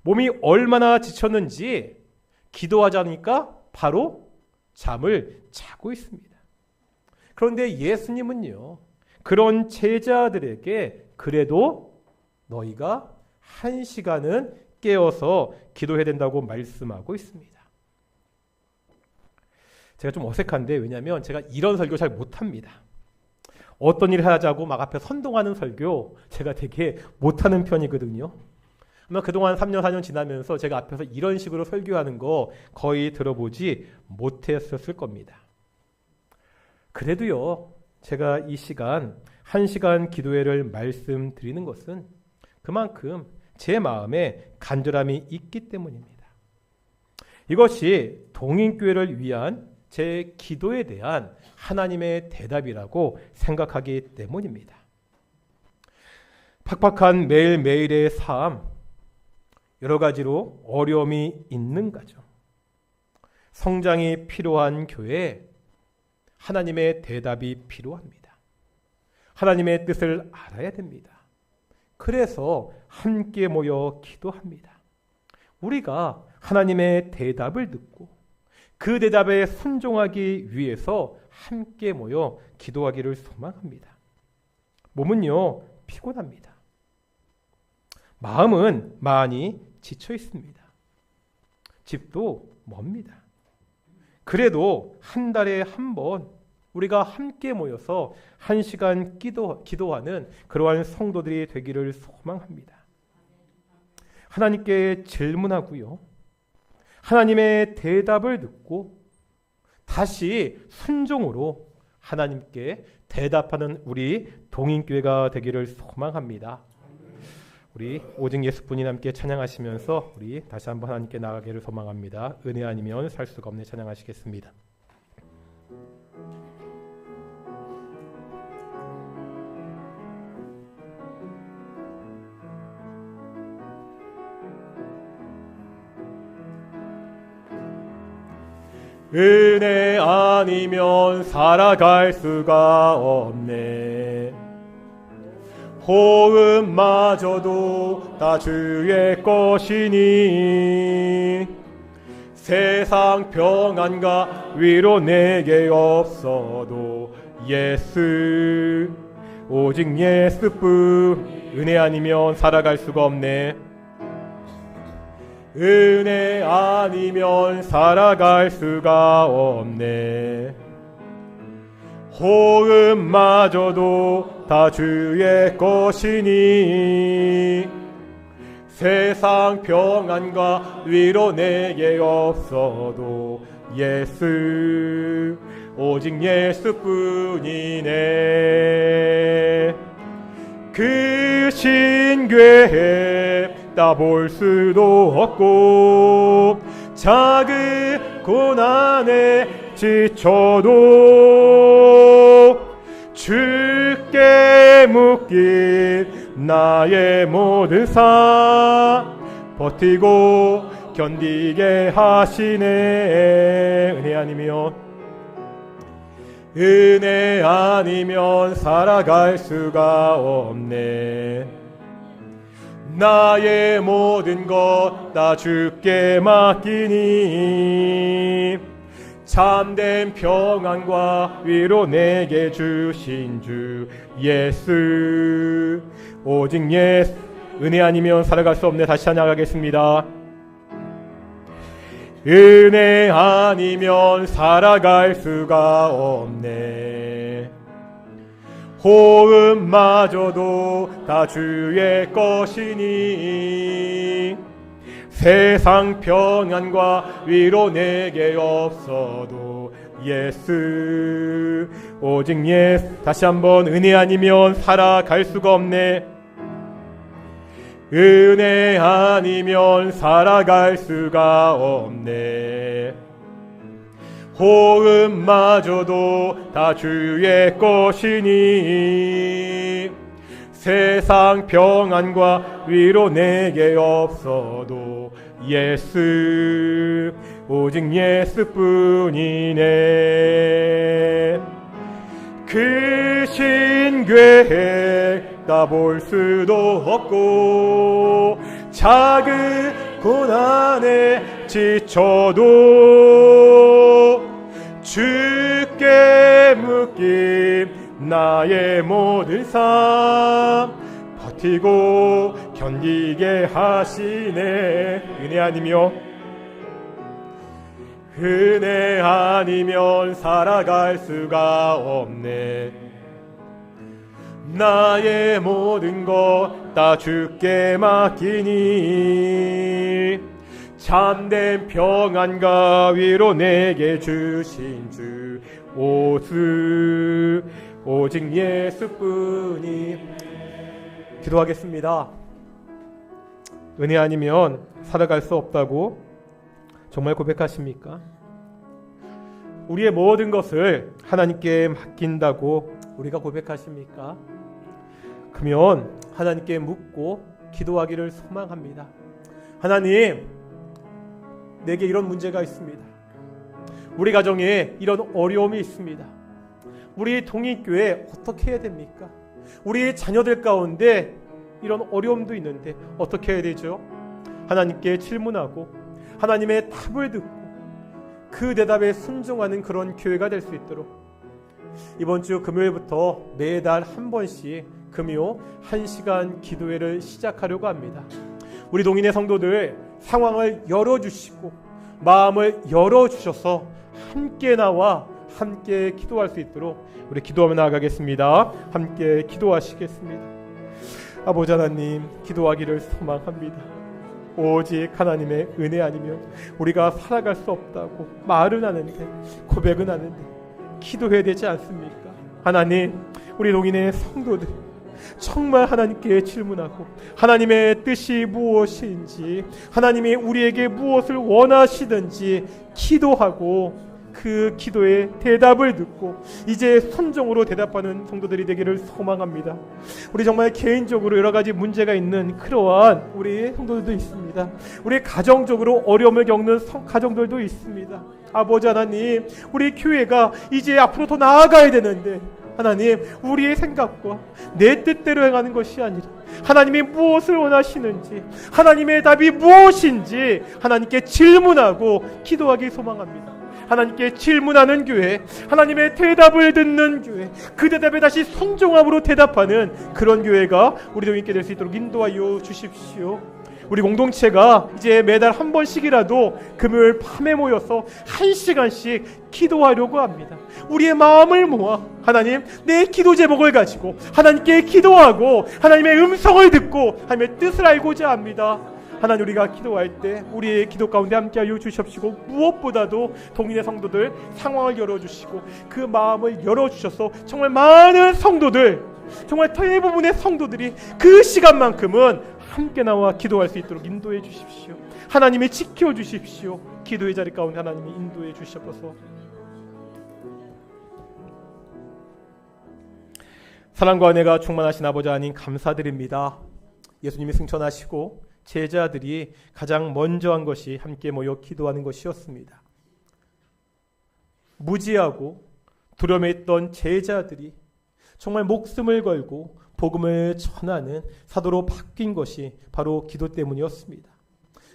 몸이 얼마나 지쳤는지 기도하자니까 바로 잠을 자고 있습니다. 그런데 예수님은요, 그런 제자들에게 그래도 너희가 1시간은 깨어서 기도해야 된다고 말씀하고 있습니다. 제가 좀 어색한데 왜냐하면 제가 이런 설교 잘 못합니다. 어떤 일을 하자고 막 앞에 선동하는 설교 제가 되게 못하는 편이거든요. 아마 그동안 3년, 4년 지나면서 제가 앞에서 이런 식으로 설교하는 거 거의 들어보지 못했었을 겁니다. 그래도요, 제가 이 시간 1시간 기도회를 말씀드리는 것은 그만큼 제 마음에 간절함이 있기 때문입니다. 이것이 동인교회를 위한 제 기도에 대한 하나님의 대답이라고 생각하기 때문입니다. 팍팍한 매일매일의 삶, 여러 가지로 어려움이 있는 가정, 성장이 필요한 교회, 하나님의 대답이 필요합니다. 하나님의 뜻을 알아야 됩니다. 그래서 함께 모여 기도합니다. 우리가 하나님의 대답을 듣고 그 대답에 순종하기 위해서 함께 모여 기도하기를 소망합니다. 몸은요, 피곤합니다. 마음은 많이 지쳐 있습니다. 집도 멉니다. 그래도 한 달에 한 번 우리가 함께 모여서 1시간 기도하는 그러한 성도들이 되기를 소망합니다. 하나님께 질문하고요. 하나님의 대답을 듣고 다시 순종으로 하나님께 대답하는 우리 동인교회가 되기를 소망합니다. 우리 우리 오직 예수뿐이 함께 찬양하시면서 우리 다시 한번 하나님께 나아가기를 소망합니다. 은혜 아니면 살 수가 없네 찬양하시겠습니다. 은혜 아니면 살아갈 수가 없네. 호흡마저도 다 주의 것이니 세상 평안과 위로 내게 없어도 예수 오직 예수뿐. 은혜 아니면 살아갈 수가 없네. 은혜 아니면 살아갈 수가 없네. 호흡마저도 다 주의 것이니 세상 평안과 위로 내게 없어도 예수 오직 예수뿐이네. 그 신궤 다 볼 수도 없고 작은 고난에 지쳐도 주께 묶인 나의 모든 삶 버티고 견디게 하시네. 은혜 아니면 살아갈 수가 없네. 나의 모든 것 다 주께 맡기니 참된 평안과 위로 내게 주신 주 예수 오직 예수. 은혜 아니면 살아갈 수 없네. 다시 찬양하겠습니다. 은혜 아니면 살아갈 수가 없네. 호흡마저도 다 주의 것이니 세상 평안과 위로 내게 없어도 예수 오직 예수. 다시 한번 은혜 아니면 살아갈 수가 없네. 은혜 아니면 살아갈 수가 없네. 호흡마저도 다 주의 것이니 세상 평안과 위로 내게 없어도 예수 오직 예수뿐이네. 그 신궤 다 볼 수도 없고 작은 고난에 지쳐도 주께 묶인 나의 모든 삶 버티고 견디게 하시네. 은혜 아니면 살아갈 수가 없네. 나의 모든 것 다 주께 맡기니 참된 평안과 위로 내게 주신 주 오직 예수뿐이. 기도하겠습니다. 은혜 아니면 살아갈 수 없다고 정말 고백하십니까? 우리의 모든 것을 하나님께 맡긴다고 우리가 고백하십니까? 그러면 하나님께 묻고 기도하기를 소망합니다. 하나님, 내게 이런 문제가 있습니다. 우리 가정에 이런 어려움이 있습니다. 우리 동익교회 어떻게 해야 됩니까? 우리 자녀들 가운데 이런 어려움도 있는데 어떻게 해야 되죠? 하나님께 질문하고 하나님의 답을 듣고 그 대답에 순종하는 그런 교회가 될 수 있도록 이번 주 금요일부터 매달 한 번씩 금요 1시간 기도회를 시작하려고 합니다. 우리 동인의 성도들 상황을 열어주시고 마음을 열어주셔서 함께 나와 함께 기도할 수 있도록 우리 기도하며 나아가겠습니다. 함께 기도하시겠습니다. 아버지 하나님, 기도하기를 소망합니다. 오직 하나님의 은혜 아니면 우리가 살아갈 수 없다고 말은 하는데 고백은 하는데 기도해야 되지 않습니까? 하나님, 우리 동인의 성도들 정말 하나님께 질문하고 하나님의 뜻이 무엇인지, 하나님이 우리에게 무엇을 원하시든지 기도하고 그 기도에 대답을 듣고 이제 순종으로 대답하는 성도들이 되기를 소망합니다. 우리 정말 개인적으로 여러 가지 문제가 있는 그러한 우리 성도들도 있습니다. 우리 가정적으로 어려움을 겪는 가정들도 있습니다. 아버지 하나님, 우리 교회가 이제 앞으로 더 나아가야 되는데 하나님, 우리의 생각과 내 뜻대로 행하는 것이 아니라 하나님이 무엇을 원하시는지, 하나님의 답이 무엇인지 하나님께 질문하고 기도하기 소망합니다. 하나님께 질문하는 교회, 하나님의 대답을 듣는 교회, 그 대답에 다시 순종함으로 대답하는 그런 교회가 우리 동행께 될 수 있도록 인도하여 주십시오. 우리 공동체가 이제 매달 한 번씩이라도 금요일 밤에 모여서 1시간씩 기도하려고 합니다. 우리의 마음을 모아 하나님, 내 기도 제목을 가지고 하나님께 기도하고 하나님의 음성을 듣고 하나님의 뜻을 알고자 합니다. 하나님, 우리가 기도할 때 우리의 기도 가운데 함께하여 주십시고, 무엇보다도 동인의 성도들 상황을 열어주시고 그 마음을 열어주셔서 정말 많은 성도들, 정말 대부분의 성도들이 그 시간만큼은 함께 나와 기도할 수 있도록 인도해 주십시오. 하나님이 지켜주십시오. 기도의 자리 가운데 하나님이 인도해 주시옵소서. 사랑과 은혜가 충만하신 아버지 하나님, 감사드립니다. 예수님이 승천하시고 제자들이 가장 먼저 한 것이 함께 모여 기도하는 것이었습니다. 무지하고 두려움에 있던 제자들이 정말 목숨을 걸고 복음을 전하는 사도로 바뀐 것이 바로 기도 때문이었습니다.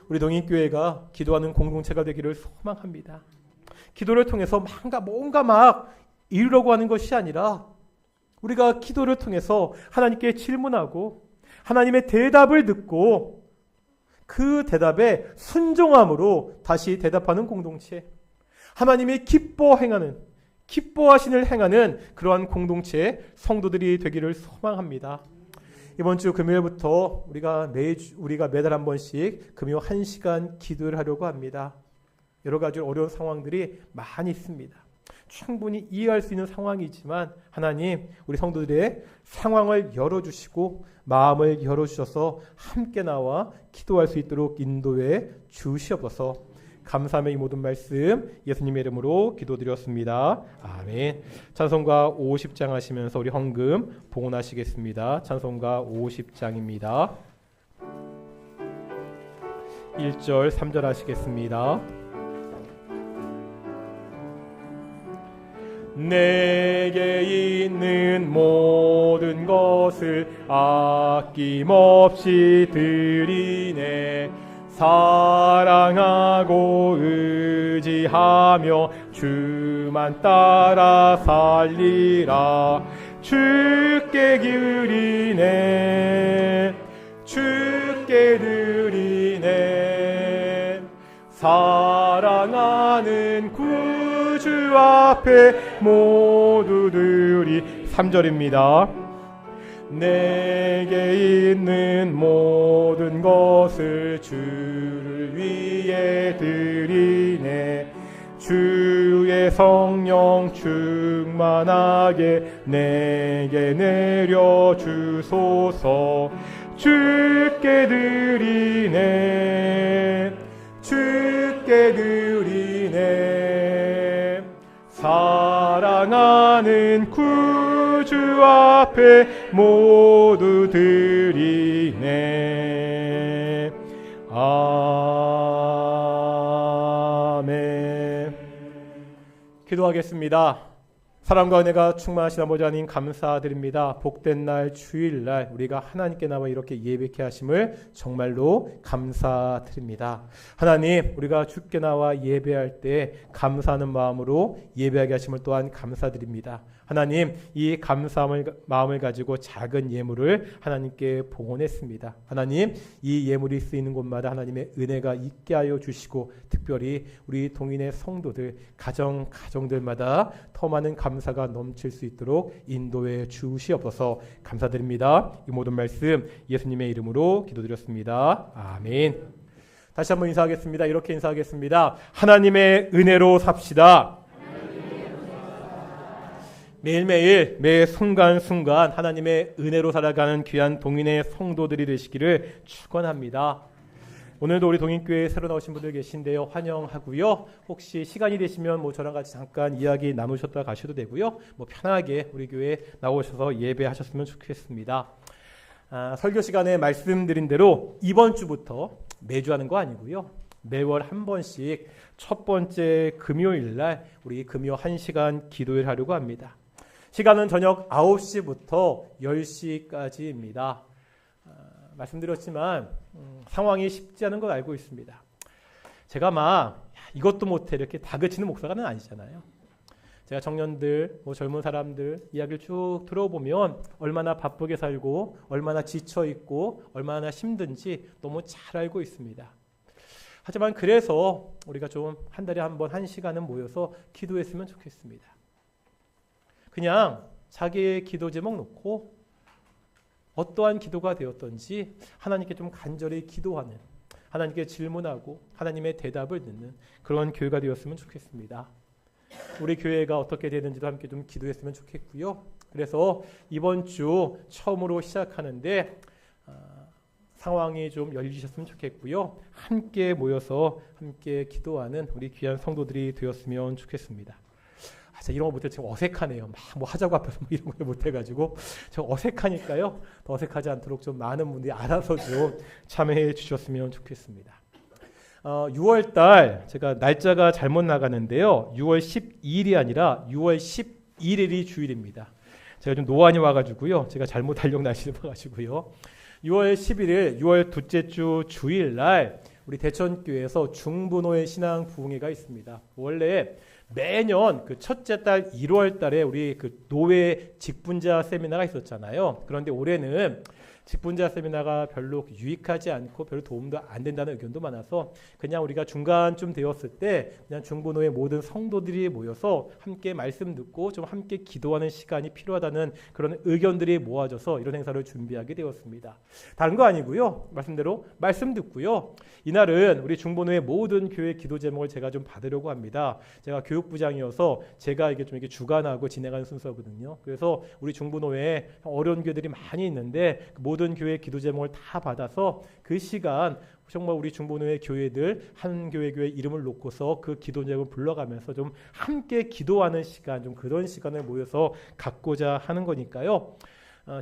우리 동인교회가 기도하는 공동체가 되기를 소망합니다. 기도를 통해서 뭔가 막 이루려고 하는 것이 아니라 우리가 기도를 통해서 하나님께 질문하고 하나님의 대답을 듣고 그 대답에 순종함으로 다시 대답하는 공동체, 하나님이 기뻐하시는 행하는 그러한 공동체 성도들이 되기를 소망합니다. 이번 주 금요일부터 우리가 매달 한 번씩 금요 1시간 기도를 하려고 합니다. 여러 가지 어려운 상황들이 많이 있습니다. 충분히 이해할 수 있는 상황이지만 하나님, 우리 성도들의 상황을 열어주시고 마음을 열어주셔서 함께 나와 기도할 수 있도록 인도해 주시옵소서. 감사함의 이 모든 말씀 예수님의 이름으로 기도드렸습니다. 아멘. 찬송가 50장 하시면서 우리 헌금 봉헌하시겠습니다. 찬송가 50장입니다. 1절 3절 하시겠습니다. 내게 있는 모든 것을 아낌없이 드리네. 사랑하고 의지하며 주만 따라 살리라. 주께 드리네, 주께 드리네. 사랑하는 구주 앞에 모두들이 3절입니다. 내게 있는 모든 것을 주를 위해 드리네. 주의 성령 충만하게 내게 내려주소서. 주께 드리네, 주께 드리네. 사랑하는 구주 앞에 모두 드리네. 아멘. 기도하겠습니다. 사랑과 은혜가 충만하신 아버지 하나님, 감사드립니다. 복된 날 주일날 우리가 하나님께 나와 이렇게 예배케 하심을 정말로 감사드립니다. 하나님, 우리가 주께 나와 예배할 때 감사하는 마음으로 예배하게 하심을 또한 감사드립니다. 하나님, 이 감사함을 마음을 가지고 작은 예물을 하나님께 봉헌했습니다. 하나님, 이 예물이 쓰이는 곳마다 하나님의 은혜가 있게 하여 주시고, 특별히 우리 동인의 성도들 가정들마다 더 많은 감사가 넘칠 수 있도록 인도해 주시옵소서. 감사드립니다. 이 모든 말씀 예수님의 이름으로 기도드렸습니다. 아멘. 다시 한번 인사하겠습니다. 이렇게 인사하겠습니다. 하나님의 은혜로 삽시다. 매일매일 매 순간순간 하나님의 은혜로 살아가는 귀한 동인의 성도들이 되시기를 축원합니다. 오늘도 우리 동인교회에 새로 나오신 분들 계신데요. 환영하고요. 혹시 시간이 되시면 저랑 같이 잠깐 이야기 나누셨다 가셔도 되고요. 편하게 우리 교회에 나오셔서 예배하셨으면 좋겠습니다. 설교 시간에 말씀드린 대로 이번 주부터 매주 하는 거 아니고요. 매월 한 번씩 첫 번째 금요일 날 우리 금요 1시간 기도를 하려고 합니다. 시간은 저녁 9시부터 10시까지입니다. 말씀드렸지만 상황이 쉽지 않은 걸 알고 있습니다. 제가 이것도 못해 이렇게 다그치는 목사가는 아니잖아요. 제가 청년들, 젊은 사람들 이야기를 쭉 들어보면 얼마나 바쁘게 살고 얼마나 지쳐있고 얼마나 힘든지 너무 잘 알고 있습니다. 하지만 그래서 우리가 좀 한 달에 한 번 1시간은 모여서 기도했으면 좋겠습니다. 그냥 자기의 기도 제목 놓고 어떠한 기도가 되었던지 하나님께 좀 간절히 기도하는, 하나님께 질문하고 하나님의 대답을 듣는 그런 교회가 되었으면 좋겠습니다. 우리 교회가 어떻게 되는지도 함께 좀 기도했으면 좋겠고요. 그래서 이번 주 처음으로 시작하는데 상황이 좀 열리셨으면 좋겠고요. 함께 모여서 함께 기도하는 우리 귀한 성도들이 되었으면 좋겠습니다. 이런 거 못해 지금 어색하네요. 하자고 앞에서 이런 걸 못해가지고 저 어색하니까요. 더 어색하지 않도록 좀 많은 분들이 알아서 좀 참여해 주셨으면 좋겠습니다. 6월달 제가 날짜가 잘못 나가는데요. 6월 12일이 아니라 6월 11일이 주일입니다. 제가 좀 노안이 와가지고요. 제가 잘못 달력 날씨를 봐가지고요. 6월 11일 6월 둘째 주 주일날 우리 대천교회에서 중부노예 신앙 부흥회가 있습니다. 원래 매년 그 첫째 달 1월 달에 우리 그 노예 직분자 세미나가 있었잖아요. 그런데 올해는 직분자 세미나가 별로 유익하지 않고 별로 도움도 안 된다는 의견도 많아서 그냥 우리가 중간쯤 되었을 때 그냥 중부노의 모든 성도들이 모여서 함께 말씀 듣고 좀 함께 기도하는 시간이 필요하다는 그런 의견들이 모아져서 이런 행사를 준비하게 되었습니다. 다른 거 아니고요. 말씀대로 말씀 듣고요. 이날은 우리 중부노의 모든 교회 기도 제목을 제가 좀 받으려고 합니다. 제가 교육부장이어서 제가 이게 좀 이렇게 주관하고 진행하는 순서거든요. 그래서 우리 중부노에 어려운 교회들이 많이 있는데 모든 교회 기도 제목을 다 받아서 그 시간 정말 우리 중부노의 교회들 한 교회 이름을 놓고서 그 기도 제목을 불러가면서 좀 함께 기도하는 시간, 좀 그런 시간을 모여서 갖고자 하는 거니까요.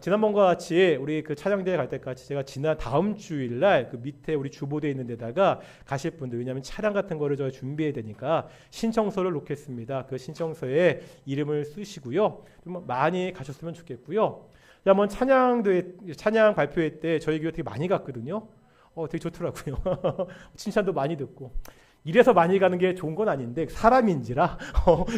지난번과 같이 우리 그 찬양대회 갈 때까지 제가 지난 다음 주일날 그 밑에 우리 주보대에 있는 데다가 가실 분들, 왜냐하면 차량 같은 거를 저희 준비해야 되니까 신청서를 놓겠습니다. 그 신청서에 이름을 쓰시고요. 좀 많이 가셨으면 좋겠고요. 한번 찬양 발표회 때 저희 교회 되게 많이 갔거든요. 되게 좋더라고요. 칭찬도 많이 듣고. 이래서 많이 가는 게 좋은 건 아닌데 사람인지라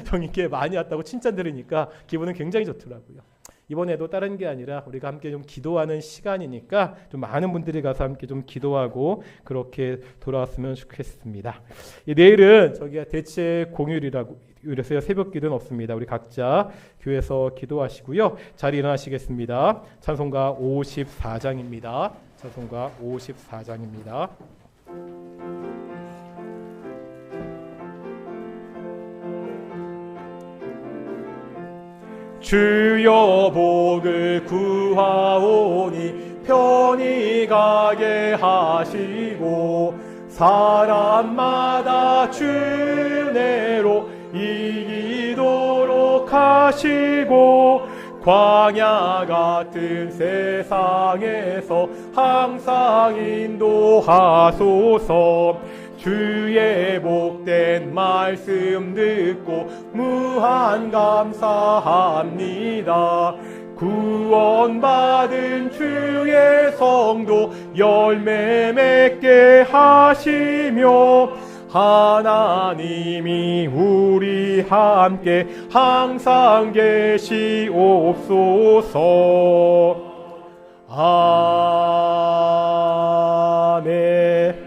좀 이렇게 많이 왔다고 칭찬 들으니까 기분은 굉장히 좋더라고요. 이번에도 다른 게 아니라 우리가 함께 좀 기도하는 시간이니까 좀 많은 분들이 가서 함께 좀 기도하고 그렇게 돌아왔으면 좋겠습니다. 내일은 저기가 대체 공휴일이라고 그래서 새벽 기도는 없습니다. 우리 각자 교회에서 기도하시고요. 자리 일어나시겠습니다. 찬송가 54장입니다. 찬송가 54장입니다. 주여 복을 구하오니 편히 가게 하시고 사람마다 주 은혜로 이기도록 하시고 광야 같은 세상에서 항상 인도하소서. 주의 복된 말씀 듣고 무한 감사합니다. 구원받은 주의 성도 열매 맺게 하시며 하나님이 우리 함께 항상 계시옵소서. 아멘.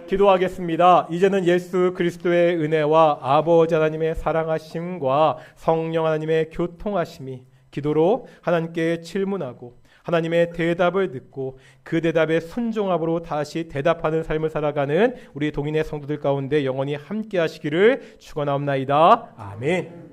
기도하겠습니다. 이제는 예수 그리스도의 은혜와 아버지 하나님의 사랑하심과 성령 하나님의 교통하심이 기도로 하나님께 질문하고 하나님의 대답을 듣고 그 대답에 순종함으로 다시 대답하는 삶을 살아가는 우리 동인의 성도들 가운데 영원히 함께 하시기를 축원하옵나이다. 아멘.